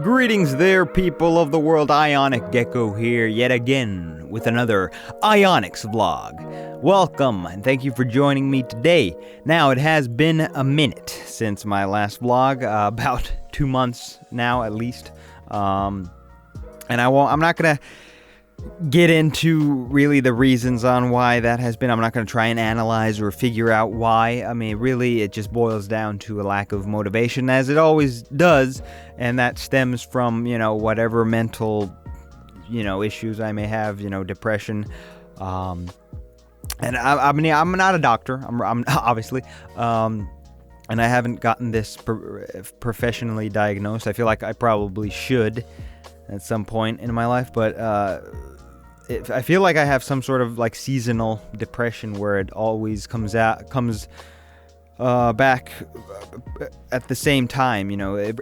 Greetings there, people of the world. IonicGecko here yet again with another Ionics vlog. Welcome and thank you for joining me today. Now, it has been a minute since my last vlog, about 2 months now at least. And I'm not gonna get into really the reasons on why that has been. I'm not going to try and analyze or figure out why. I mean, really, it just boils down to a lack of motivation, as it always does, and that stems from, whatever mental, issues I may have, depression. And I mean, I'm not a doctor, I'm obviously, and I haven't gotten this professionally diagnosed. I feel like I probably should at some point in my life, but I feel like I have some sort of like seasonal depression where it always comes back at the same time,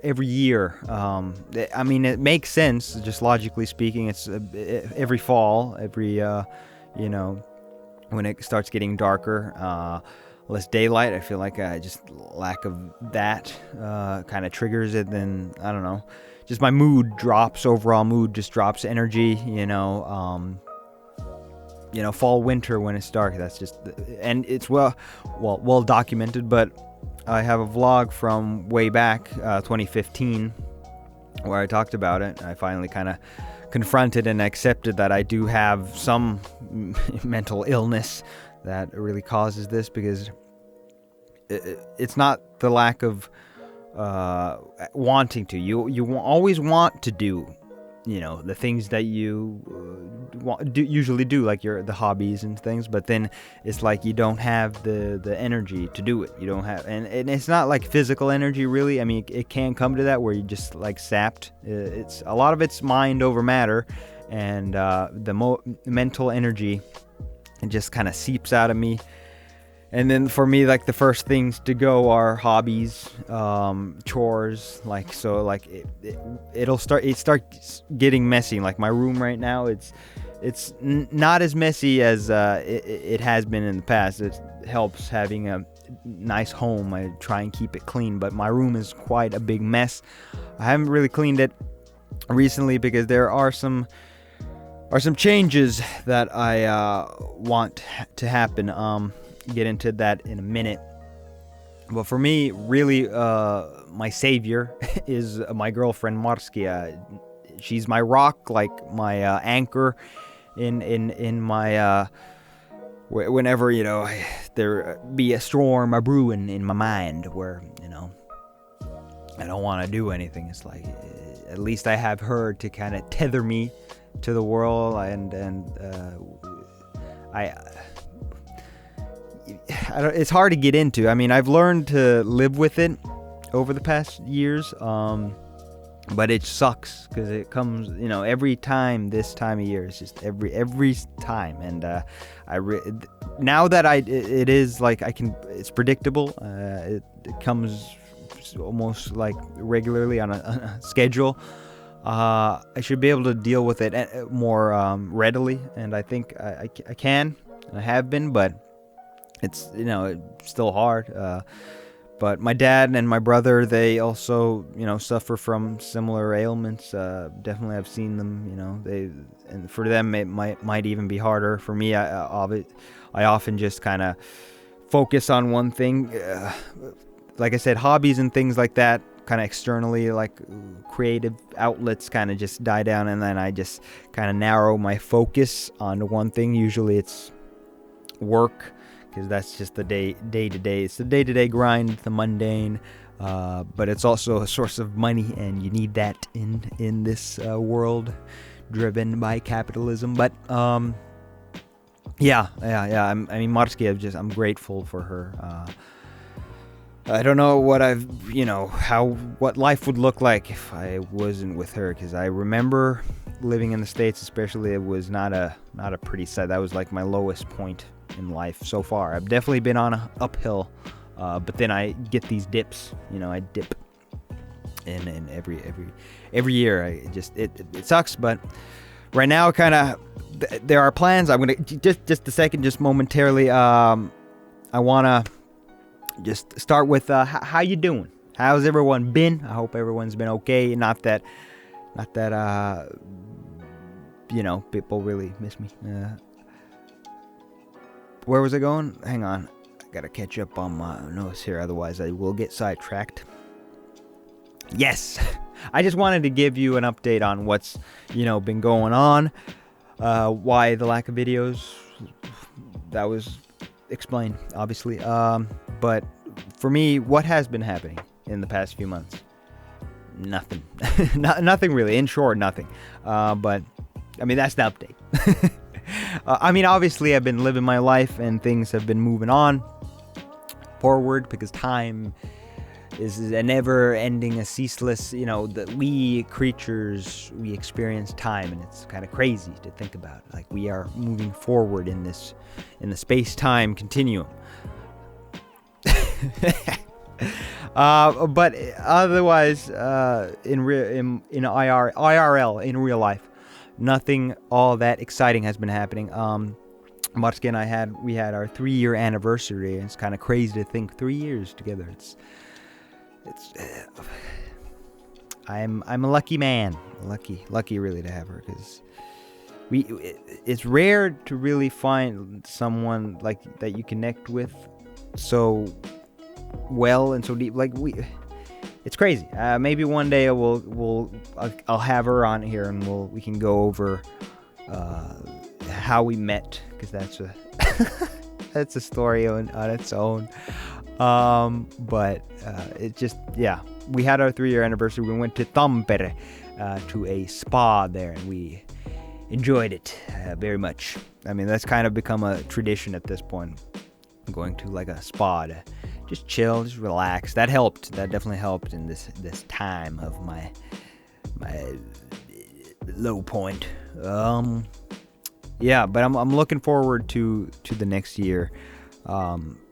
every year. I mean, it makes sense, just logically speaking. It's every fall, when it starts getting darker, less daylight. I feel like just lack of that kind of triggers it. Then I don't know, just my mood drops. Overall mood just drops. Energy, fall, winter when it's dark. That's just, and it's well documented. But I have a vlog from way back, 2015, where I talked about it. I finally kind of confronted and accepted that I do have some mental illness that really causes this, because it's not the lack of wanting to. You always want to do, the things that you usually do, like the hobbies and things, but then it's like you don't have the energy to do it. You don't have, and it's not like physical energy really. I mean, it can come to that where you just like sapped. It's a lot of it's mind over matter, and the mental energy, it just kind of seeps out of me. And then for me, like, the first things to go are hobbies, chores, it starts getting messy. Like my room right now, it's not as messy as it has been in the past. It helps having a nice home. I try and keep it clean, but my room is quite a big mess. I haven't really cleaned it recently because there are some changes that I want to happen. Get into that in a minute. But for me, really, my savior is my girlfriend Marskia. She's my rock, like my anchor in my whenever there be a storm, a brewing in my mind where I don't want to do anything. It's like, at least I have her to kind of tether me to the world, and it's hard to get into. I mean, I've learned to live with it over the past years, but it sucks because it comes, every time this time of year. It's just every time, and now that it is like it's predictable. It comes almost like regularly on a schedule. I should be able to deal with it more readily, and I think I can, and I have been, but it's it's still hard. But my dad and my brother, they also suffer from similar ailments. Definitely, I've seen them. And for them it might even be harder. For me, I often just kind of focus on one thing. Like I said, hobbies and things like that, kind of externally, like creative outlets, kind of just die down, and then I just kind of narrow my focus onto one thing. Usually it's work, because that's just the day-to-day. It's the day-to-day grind, the mundane, but it's also a source of money, and you need that in this world driven by capitalism. But yeah. I mean, Marskia, I'm grateful for her. I don't know what what life would look like if I wasn't with her, because I remember living in the States, especially, it was not a pretty sight. That was like my lowest point in life so far. I've definitely been on a uphill, but then I get these dips. I dip in every year. It sucks, but right now, kind of, there are plans. I'm gonna just a second, just momentarily. I wanna just start with how you doing? How's everyone been? I hope everyone's been okay. Not that Not that people really miss me. Where was I going? Hang on, I gotta catch up on my notes here, otherwise I will get sidetracked. Yes, I just wanted to give you an update on what's been going on. Why the lack of videos? That was explained, obviously. But for me, what has been happening in the past few months? Nothing. Nothing really. In short, nothing. But I mean, that's the update. Obviously, I've been living my life and things have been moving on forward because time is a never-ending, a ceaseless, that we creatures, we experience time, and it's kind of crazy to think about. Like, we are moving forward in the space-time continuum. But otherwise, in IRL, in real life, nothing all that exciting has been happening. Matsuki and we had our 3-year anniversary, and it's kind of crazy to think 3 years together. I'm a lucky man, lucky really to have her, because it's rare to really find someone like that you connect with so well and so deep. Like it's crazy. Maybe one day I'll have her on here and we can go over how we met, because that's a story on its own. But it just, we had our 3-year anniversary. We went to Tampere, to a spa there, and we enjoyed it very much. I mean, that's kind of become a tradition at this point. I'm going to like a spa to just chill, just relax. That helped. That definitely helped in this time of my low point. But I'm looking forward to the next year.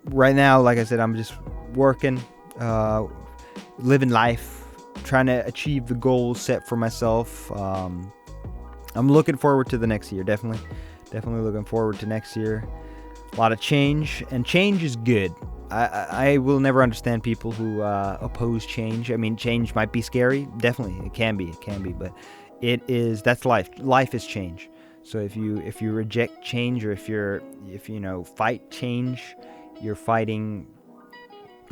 Right now, like I said, I'm just working, living life, trying to achieve the goals set for myself. I'm looking forward to the next year, definitely looking forward to next year. A lot of change, and change is good. I will never understand people who oppose change. I mean, change might be scary, definitely, it can be, but that's life. Life is change. So if you reject change, or if you fight change, you're fighting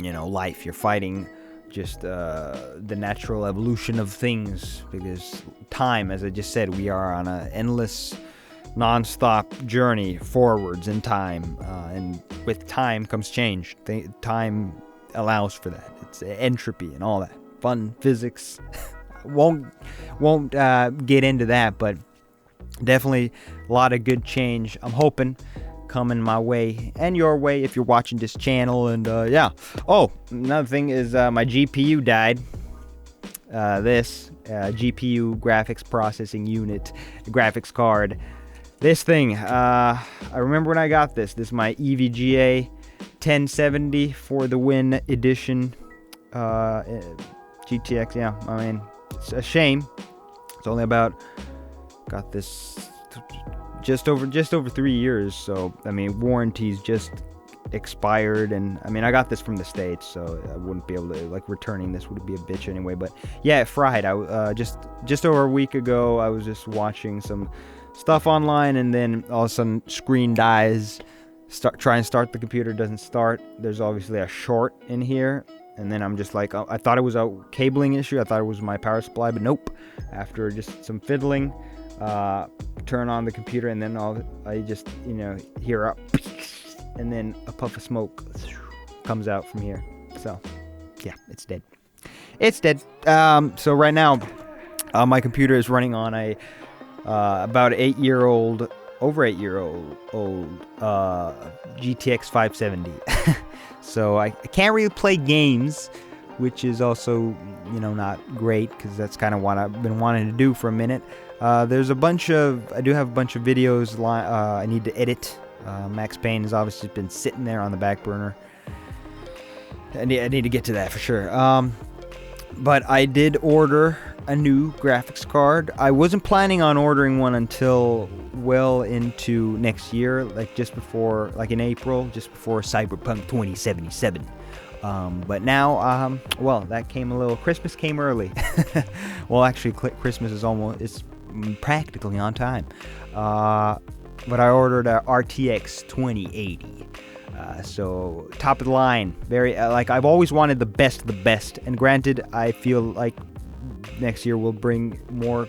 life. You're fighting just the natural evolution of things, because time, as I just said, we are on an endless, non-stop journey forwards in time, and with time comes change. Time allows for that. It's entropy and all that fun physics. won't get into that, but definitely a lot of good change I'm hoping coming my way and your way if you're watching this channel. And another thing is my GPU died. This GPU, graphics processing unit, graphics card. This thing, I remember when I got this. This is my EVGA 1070 for the Win edition. GTX, I mean, it's a shame. It's only got this just over 3 years. So, I mean, warranty's just expired, and I mean, I got this from the States, so I wouldn't be able to, returning this would be a bitch anyway. But yeah, it fried. I just over a week ago, I was just watching some stuff online, and then all of a sudden screen dies. Try and start the computer, doesn't start. There's obviously a short in here, and then I'm just like, I thought it was a cabling issue. I thought it was my power supply, but nope. After just some fiddling, turn on the computer, and then I just hear a and then a puff of smoke comes out from here. So yeah, it's dead. So right now, my computer is running on a about 8-year-old GTX 570. So I can't really play games, which is also not great, because that's kind of what I've been wanting to do for a minute. I do have a bunch of videos I need to edit. Max Payne has obviously been sitting there on the back burner. I need to get to that for sure. But I did order a new graphics card. I wasn't planning on ordering one until well into next year, just before, in April, just before Cyberpunk 2077. But now, well, that came Christmas came early. Well, actually, Christmas is it's practically on time. But I ordered a RTX 2080. So top of the line, very like I've always wanted the best of the best. And granted, I feel like next year we'll bring more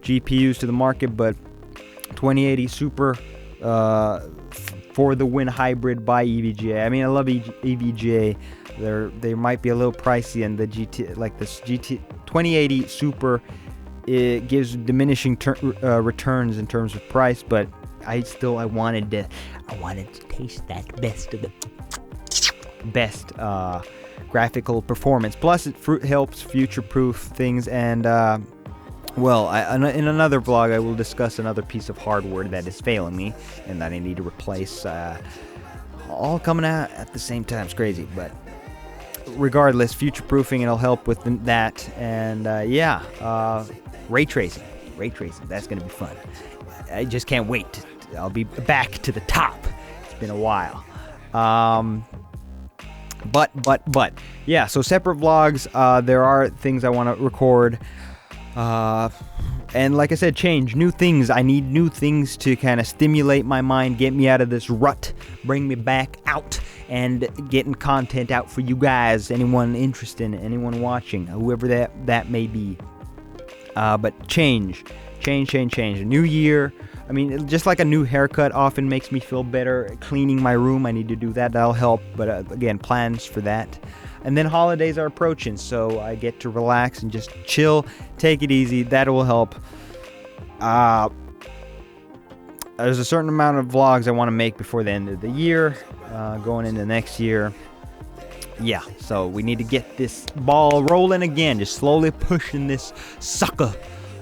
GPUs to the market, but 2080 Super for the win hybrid by EVGA. I mean, I love EVGA. They might be a little pricey, and the this 2080 Super, it gives diminishing returns in terms of price, but I wanted to taste that best of the best graphical performance. Plus, it helps future-proof things. And well, in another vlog, I will discuss another piece of hardware that is failing me and that I need to replace. All coming out at the same time. It's crazy, but regardless, future-proofing, it'll help with that. And yeah, ray tracing. That's gonna be fun. I just can't wait. I'll be back to the top. It's been a while. But yeah, so separate vlogs. There are things I want to record. And like I said, new things. I need new things to kind of stimulate my mind, get me out of this rut, bring me back out, and getting content out for you guys. Anyone interested, anyone watching, whoever that may be. But change. A new year. I mean, just like a new haircut often makes me feel better. Cleaning my room, I need to do that. That'll help. But again, plans for that. And then holidays are approaching, so I get to relax and just chill, take it easy. That will help. There's a certain amount of vlogs I want to make before the end of the year, going into next year. Yeah, so we need to get this ball rolling again, just slowly pushing this sucker.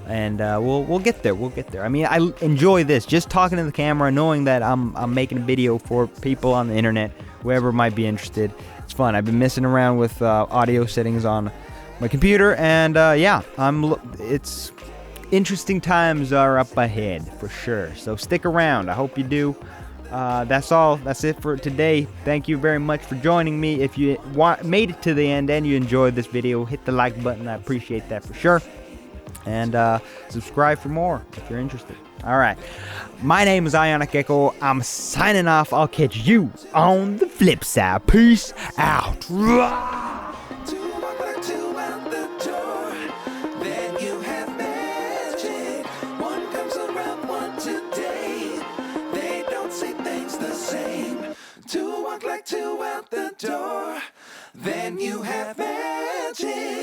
And we'll get there. I mean, I enjoy this, just talking to the camera, knowing that I'm making a video for people on the internet, whoever might be interested. It's fun. I've been messing around with audio settings on my computer, and yeah, it's interesting times are up ahead for sure. So stick around. I hope you do. That's all. That's it for today. Thank you very much for joining me. If you made it to the end and you enjoyed this video, hit the like button. I appreciate that for sure. And subscribe for more if you're interested. All right. My name is IonicGecko. I'm signing off. I'll catch you on the flip side. Peace out. Two out the door, then you have magic.